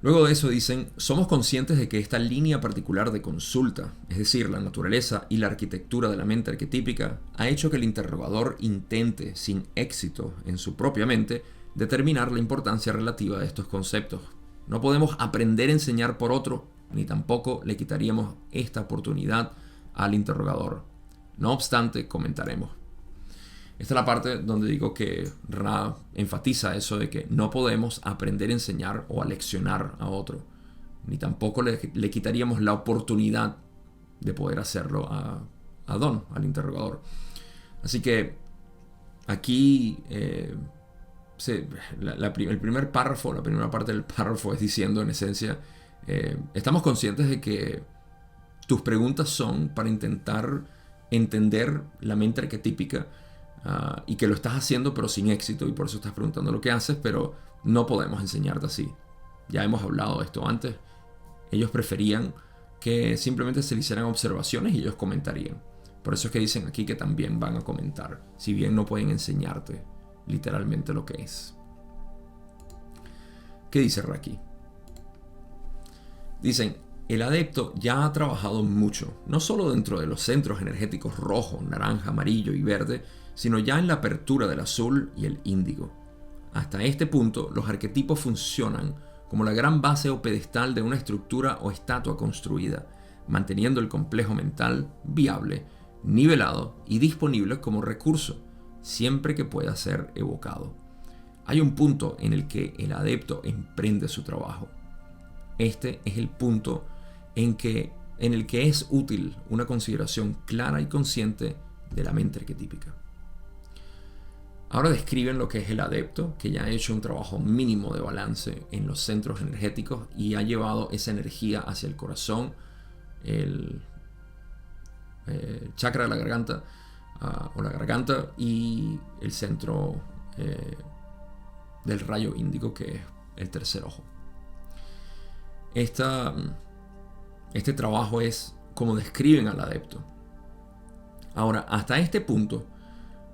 Luego de eso dicen, somos conscientes de que esta línea particular de consulta, es decir, la naturaleza y la arquitectura de la mente arquetípica, ha hecho que el interrogador intente, sin éxito en su propia mente, determinar la importancia relativa de estos conceptos. No podemos aprender a enseñar por otro, ni tampoco le quitaríamos esta oportunidad al interrogador. No obstante, comentaremos. Esta es la parte donde digo que Ra enfatiza eso de que no podemos aprender a enseñar o a leccionar a otro, ni tampoco le quitaríamos la oportunidad de poder hacerlo a Don, al interrogador. Así que aquí el primer párrafo, la primera parte del párrafo es diciendo en esencia, estamos conscientes de que tus preguntas son para intentar entender la mente arquetípica y que lo estás haciendo pero sin éxito y por eso estás preguntando lo que haces, pero no podemos enseñarte así. Ya hemos hablado de esto antes. Ellos preferían que simplemente se le hicieran observaciones y ellos comentarían. Por eso es que dicen aquí que también van a comentar, si bien no pueden enseñarte literalmente lo que es. ¿Qué dice Raki? Dicen, el adepto ya ha trabajado mucho, no solo dentro de los centros energéticos rojo, naranja, amarillo y verde, sino ya en la apertura del azul y el índigo. Hasta este punto, los arquetipos funcionan como la gran base o pedestal de una estructura o estatua construida, manteniendo el complejo mental viable, nivelado y disponible como recurso, siempre que pueda ser evocado. Hay un punto en el que el adepto emprende su trabajo. Este es el punto en el que es útil una consideración clara y consciente de la mente arquetípica. Ahora describen lo que es el adepto, que ya ha hecho un trabajo mínimo de balance en los centros energéticos y ha llevado esa energía hacia el corazón, el chakra de la garganta o la garganta y el centro del rayo índigo, que es el tercer ojo. Este trabajo es como describen al adepto. Ahora, hasta este punto,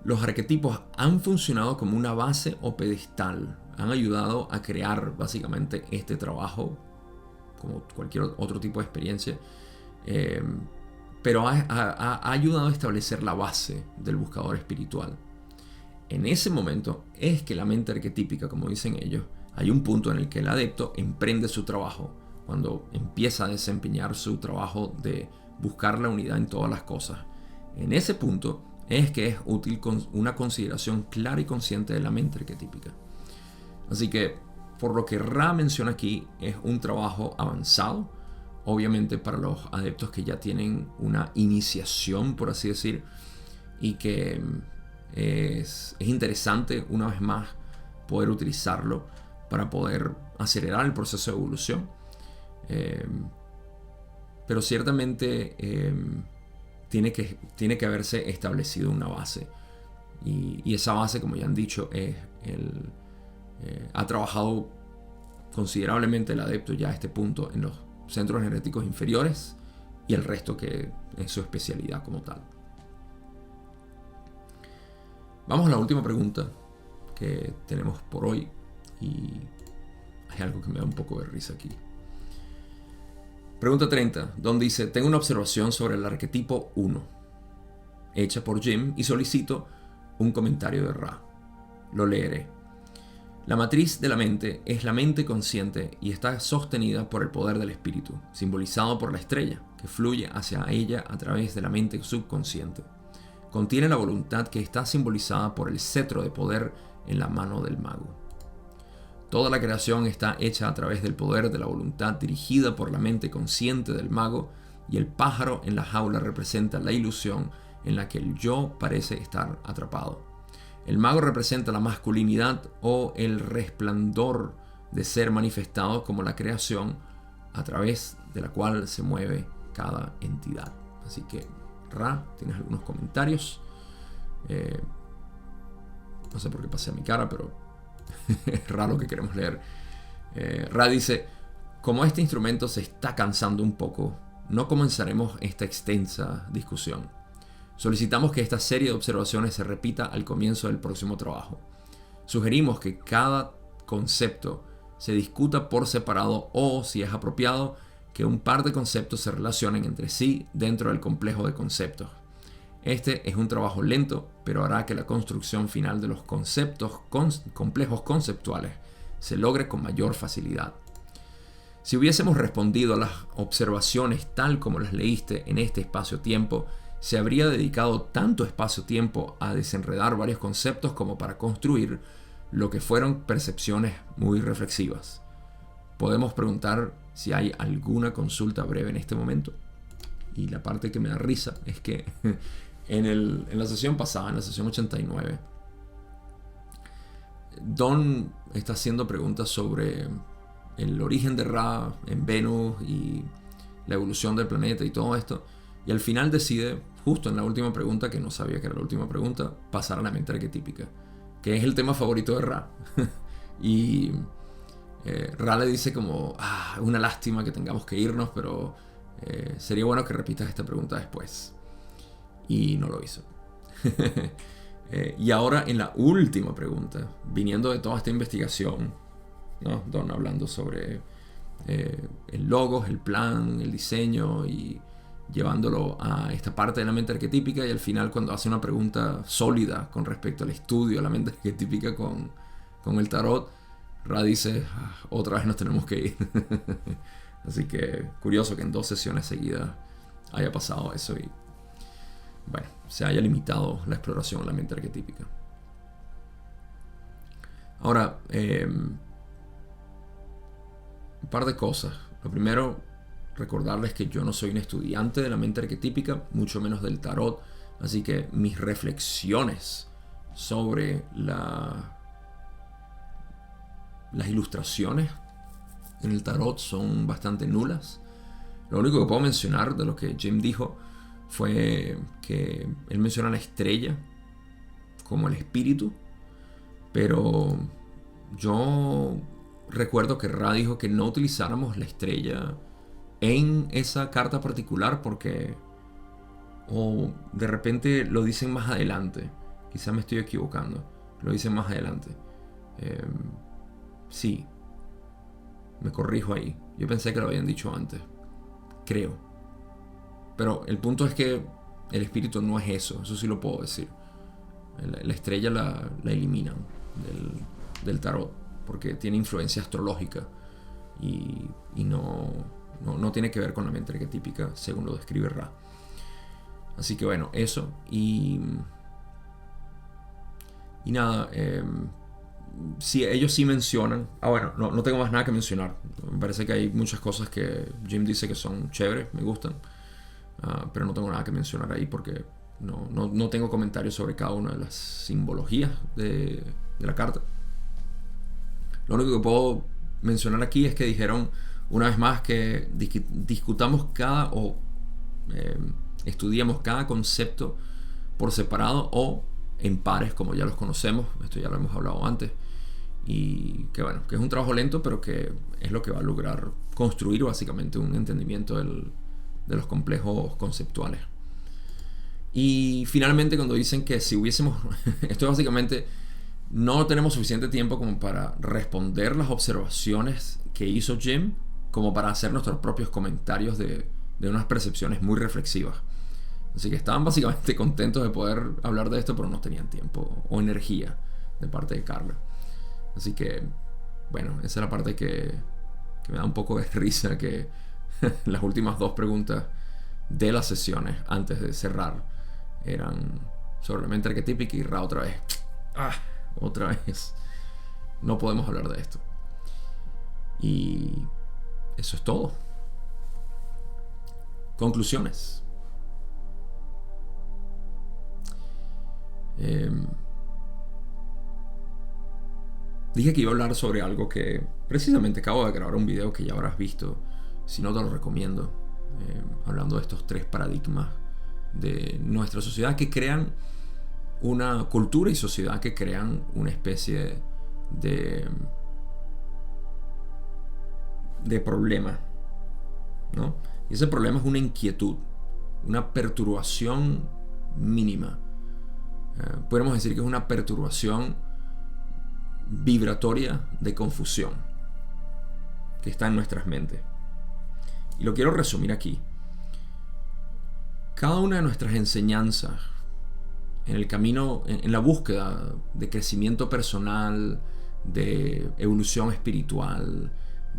los arquetipos han funcionado como una base o pedestal. Han ayudado a crear básicamente este trabajo, como cualquier otro tipo de experiencia. Pero ha ayudado a establecer la base del buscador espiritual. En ese momento es que la mente arquetípica, como dicen ellos, hay un punto en el que el adepto emprende su trabajo, cuando empieza a desempeñar su trabajo de buscar la unidad en todas las cosas. En ese punto es que es útil una consideración clara y consciente de la mente arquetípica. Así que, por lo que Ra menciona aquí, es un trabajo avanzado, obviamente para los adeptos que ya tienen una iniciación, por así decir, y que es interesante, una vez más, poder utilizarlo para poder acelerar el proceso de evolución. Pero ciertamente tiene que haberse establecido una base, y esa base, como ya han dicho, es ha trabajado considerablemente el adepto ya a este punto en los centros energéticos inferiores, y el resto que es su especialidad como tal. Vamos a la última pregunta que tenemos por hoy, y hay algo que me da un poco de risa aquí. Pregunta 30, donde dice: tengo una observación sobre el arquetipo 1, hecha por Jim, y solicito un comentario de Ra. Lo leeré. La matriz de la mente es la mente consciente y está sostenida por el poder del espíritu, simbolizado por la estrella, que fluye hacia ella a través de la mente subconsciente. Contiene la voluntad, que está simbolizada por el cetro de poder en la mano del mago. Toda la creación está hecha a través del poder de la voluntad dirigida por la mente consciente del mago, y el pájaro en la jaula representa la ilusión en la que el yo parece estar atrapado. El mago representa la masculinidad o el resplandor de ser manifestado como la creación a través de la cual se mueve cada entidad. Así que, Ra, ¿tienes algunos comentarios? No sé por qué pasé a mi cara, pero es raro que queremos leer. Ra dice: como este instrumento se está cansando un poco, no comenzaremos esta extensa discusión. Solicitamos que esta serie de observaciones se repita al comienzo del próximo trabajo. Sugerimos que cada concepto se discuta por separado, o, si es apropiado, que un par de conceptos se relacionen entre sí dentro del complejo de conceptos. Este es un trabajo lento, pero hará que la construcción final de los conceptos complejos conceptuales se logre con mayor facilidad. Si hubiésemos respondido a las observaciones tal como las leíste en este espacio-tiempo, se habría dedicado tanto espacio-tiempo a desenredar varios conceptos como para construir lo que fueron percepciones muy reflexivas. Podemos preguntar si hay alguna consulta breve en este momento. Y la parte que me da risa es que en la sesión pasada, en la sesión 89, Don está haciendo preguntas sobre el origen de Ra en Venus y la evolución del planeta y todo esto. Y al final decide, justo en la última pregunta, que no sabía que era la última pregunta, pasar a la mente arquetípica, que es el tema favorito de Ra. Y Ra le dice como: una lástima que tengamos que irnos, pero sería bueno que repitas esta pregunta después. Y no lo hizo. Y ahora en la última pregunta, viniendo de toda esta investigación, ¿no? Don hablando sobre el logos, el plan, el diseño, y llevándolo a esta parte de la mente arquetípica, y al final, cuando hace una pregunta sólida con respecto al estudio de la mente arquetípica con el tarot, Ra dice: otra vez nos tenemos que ir. Así que curioso que en 2 sesiones seguidas haya pasado eso y, bueno, se haya limitado la exploración de la mente arquetípica. Ahora, un par de cosas. Lo primero, recordarles que yo no soy un estudiante de la mente arquetípica, mucho menos del tarot, así que mis reflexiones sobre las ilustraciones en el tarot son bastante nulas. Lo único que puedo mencionar de lo que Jim dijo fue que él menciona la estrella como el espíritu, pero yo recuerdo que Ra dijo que no utilizáramos la estrella en esa carta particular porque, o de repente lo dicen más adelante, quizá me estoy equivocando, lo dicen más adelante. Sí, me corrijo ahí, yo pensé que lo habían dicho antes, creo, pero el punto es que el espíritu no es eso sí lo puedo decir. La estrella la eliminan del tarot porque tiene influencia astrológica y no tiene que ver con la mente arquetípica según lo describe Ra. Así que bueno, eso. Y nada, sí, ellos sí mencionan. Bueno, no tengo más nada que mencionar. Me parece que hay muchas cosas que Jim dice que son chéveres, me gustan, pero no tengo nada que mencionar ahí porque no tengo comentarios sobre cada una de las simbologías de la carta. Lo único que puedo mencionar aquí es que dijeron una vez más que discutamos estudiamos cada concepto por separado o en pares, como ya los conocemos. Esto ya lo hemos hablado antes. Y que bueno, que es un trabajo lento, pero que es lo que va a lograr construir básicamente un entendimiento del de los complejos conceptuales. Y finalmente, cuando dicen que si hubiésemos, esto básicamente, no tenemos suficiente tiempo como para responder las observaciones que hizo Jim, como para hacer nuestros propios comentarios de unas percepciones muy reflexivas. Así que estaban básicamente contentos de poder hablar de esto, pero no tenían tiempo o energía de parte de Carla. Así que, bueno, esa es la parte que me da un poco de risa, que las últimas 2 preguntas de las sesiones antes de cerrar eran sobre la mente arquetípica y Ra otra vez. Otra vez. No podemos hablar de esto. Y eso es todo. Conclusiones. Dije que iba a hablar sobre algo que precisamente acabo de grabar un video que ya habrás visto. Si no, te lo recomiendo. Hablando de estos 3 paradigmas de nuestra sociedad que crean una cultura y sociedad que crean una especie de problema, ¿no? Y ese problema es una inquietud, una perturbación mínima. Podemos decir que es una perturbación vibratoria de confusión que está en nuestras mentes. Y lo quiero resumir aquí. Cada una de nuestras enseñanzas en el camino, en la búsqueda de crecimiento personal, de evolución espiritual,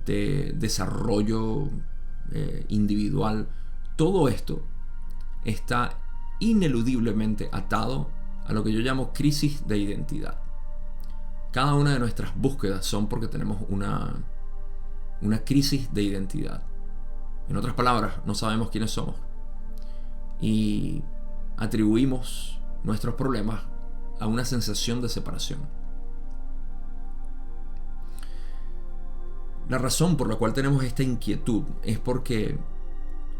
de desarrollo individual, todo esto está ineludiblemente atado a lo que yo llamo crisis de identidad. Cada una de nuestras búsquedas son porque tenemos una crisis de identidad. En otras palabras, no sabemos quiénes somos y atribuimos nuestros problemas a una sensación de separación. La razón por la cual tenemos esta inquietud es porque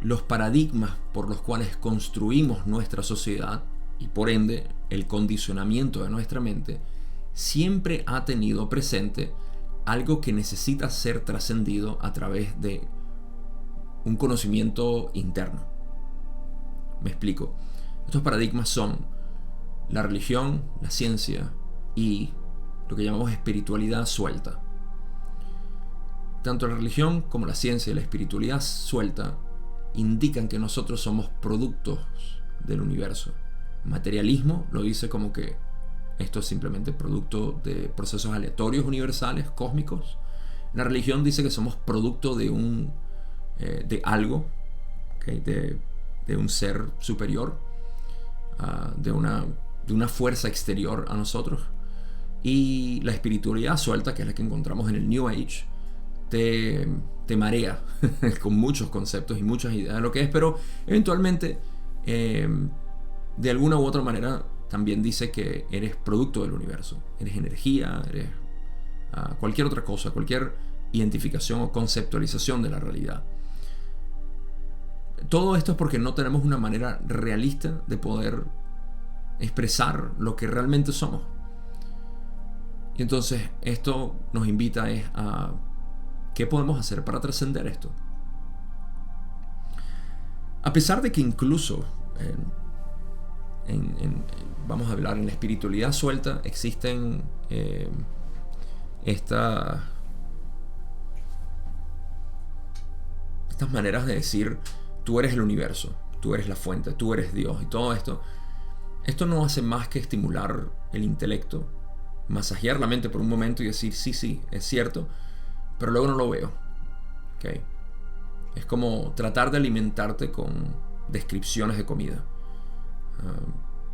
los paradigmas por los cuales construimos nuestra sociedad y por ende el condicionamiento de nuestra mente siempre ha tenido presente algo que necesita ser trascendido a través de un conocimiento interno. Me explico. Estos paradigmas son la religión, la ciencia y lo que llamamos espiritualidad suelta. Tanto la religión como la ciencia y la espiritualidad suelta indican que nosotros somos productos del universo. Materialismo lo dice como que esto es simplemente producto de procesos aleatorios universales, cósmicos. La religión dice que somos producto de de algo, ¿okay? de un ser superior, de una fuerza exterior a nosotros. Y la espiritualidad suelta, que es la que encontramos en el New Age, te marea con muchos conceptos y muchas ideas de lo que es, pero eventualmente de alguna u otra manera también dice que eres producto del universo, eres energía, eres cualquier otra cosa, cualquier identificación o conceptualización de la realidad. Todo esto es porque no tenemos una manera realista de poder expresar lo que realmente somos. Y entonces esto nos invita a ¿qué podemos hacer para trascender esto? A pesar de que incluso vamos a hablar en la espiritualidad suelta existen estas maneras de decir tú eres el universo, tú eres la fuente, tú eres Dios y todo esto no hace más que estimular el intelecto, masajear la mente por un momento y decir sí, es cierto, pero luego no lo veo. ¿Okay? Es como tratar de alimentarte con descripciones de comida.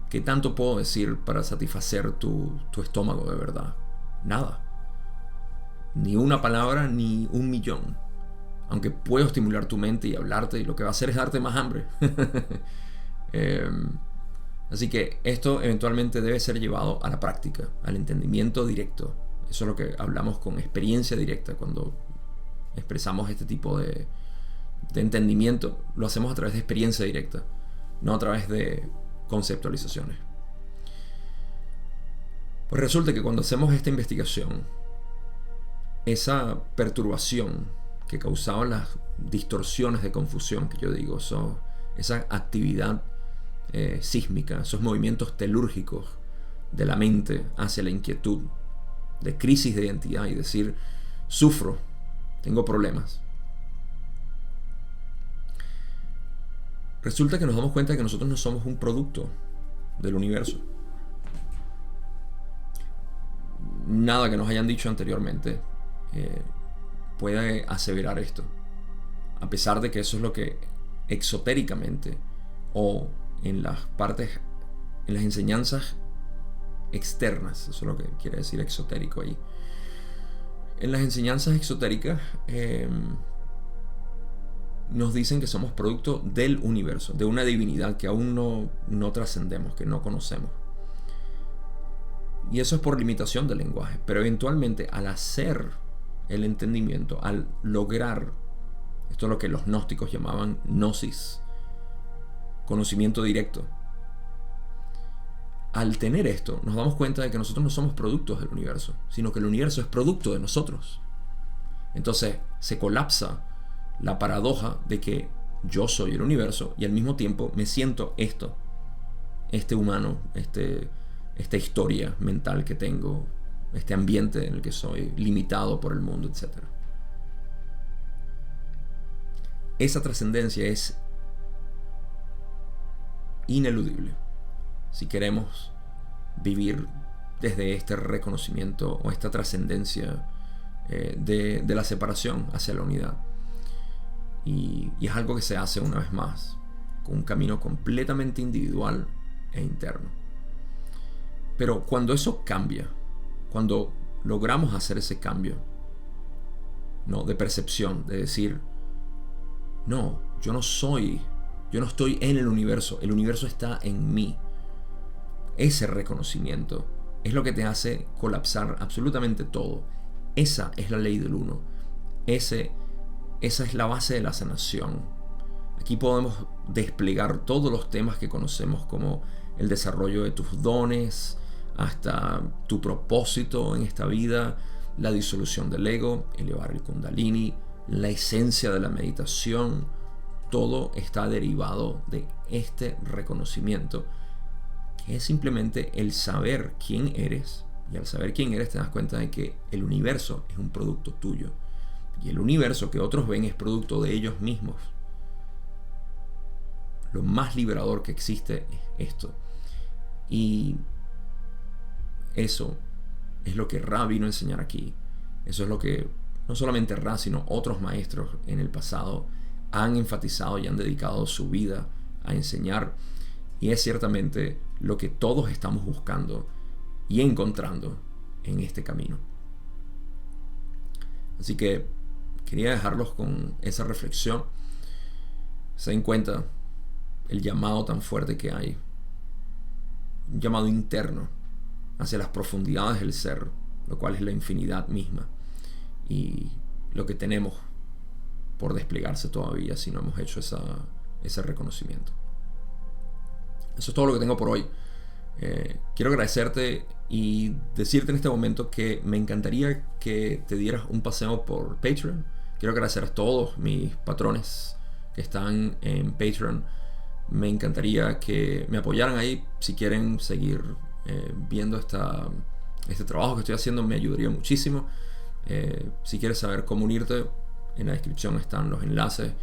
¿Qué tanto puedo decir para satisfacer tu estómago de verdad? Nada. Ni una palabra, ni 1.000.000. Aunque puedo estimular tu mente y hablarte, y lo que va a hacer es darte más hambre. Así que esto eventualmente debe ser llevado a la práctica, al entendimiento directo. Eso es lo que hablamos con experiencia directa. Cuando expresamos este tipo de entendimiento, lo hacemos a través de experiencia directa, no a través de conceptualizaciones. Pues resulta que cuando hacemos esta investigación, esa perturbación que causaban las distorsiones de confusión que yo digo, esa actividad sísmica, esos movimientos telúrgicos de la mente hacia la inquietud, de crisis de identidad y decir, sufro, tengo problemas. Resulta que nos damos cuenta de que nosotros no somos un producto del universo. Nada que nos hayan dicho anteriormente puede aseverar esto, a pesar de que eso es lo que exotéricamente o en las partes, en las enseñanzas externas, eso es lo que quiere decir exotérico ahí. En las enseñanzas exotéricas nos dicen que somos producto del universo, de una divinidad que aún no trascendemos, que no conocemos. Y eso es por limitación del lenguaje. Pero eventualmente, al hacer el entendimiento, al lograr, esto es lo que los gnósticos llamaban gnosis, conocimiento directo. Al tener esto, nos damos cuenta de que nosotros no somos productos del universo, sino que el universo es producto de nosotros. Entonces se colapsa la paradoja de que yo soy el universo y al mismo tiempo me siento este humano, esta historia mental que tengo, este ambiente en el que soy, limitado por el mundo, etc. Esa trascendencia es ineludible si queremos vivir desde este reconocimiento o esta trascendencia de la separación hacia la unidad. Y es algo que se hace una vez más con un camino completamente individual e interno. Pero cuando eso cambia, cuando logramos hacer ese cambio, ¿no?, de percepción, de decir, no, yo no estoy en el universo está en mí. Ese reconocimiento es lo que te hace colapsar absolutamente todo. Esa es la ley del uno. Esa es la base de la sanación. Aquí podemos desplegar todos los temas que conocemos, como el desarrollo de tus dones, hasta tu propósito en esta vida, la disolución del ego, elevar el kundalini, la esencia de la meditación. Todo está derivado de este reconocimiento, que es simplemente el saber quién eres. Y al saber quién eres te das cuenta de que el universo es un producto tuyo. Y el universo que otros ven es producto de ellos mismos. Lo más liberador que existe es esto. Y eso es lo que Ra vino a enseñar aquí. Eso es lo que no solamente Ra, sino otros maestros en el pasado han enfatizado y han dedicado su vida a enseñar. Y es ciertamente lo que todos estamos buscando y encontrando en este camino. Así que quería dejarlos con esa reflexión. Se den cuenta el llamado tan fuerte que hay. Un llamado interno hacia las profundidades del ser, lo cual es la infinidad misma. Y lo que tenemos por desplegarse todavía si no hemos hecho ese reconocimiento. Eso es todo lo que tengo por hoy. Quiero agradecerte y decirte en este momento que me encantaría que te dieras un paseo por Patreon. Quiero agradecer a todos mis patrones que están en Patreon. Me encantaría que me apoyaran ahí. Si quieren seguir viendo este trabajo que estoy haciendo, me ayudaría muchísimo. Si quieres saber cómo unirte, en la descripción están los enlaces.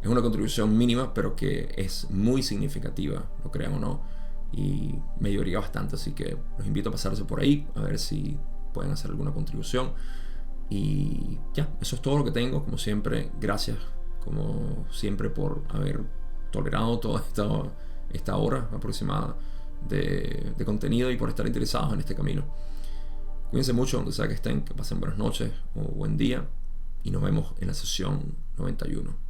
Es una contribución mínima, pero que es muy significativa, lo crean o no, y me ayudaría bastante. Así que los invito a pasarse por ahí, a ver si pueden hacer alguna contribución. Y ya, eso es todo lo que tengo. Como siempre, gracias como siempre por haber tolerado toda esta hora aproximada de contenido y por estar interesados en este camino. Cuídense mucho donde sea que estén, que pasen buenas noches o buen día, y nos vemos en la sesión 91.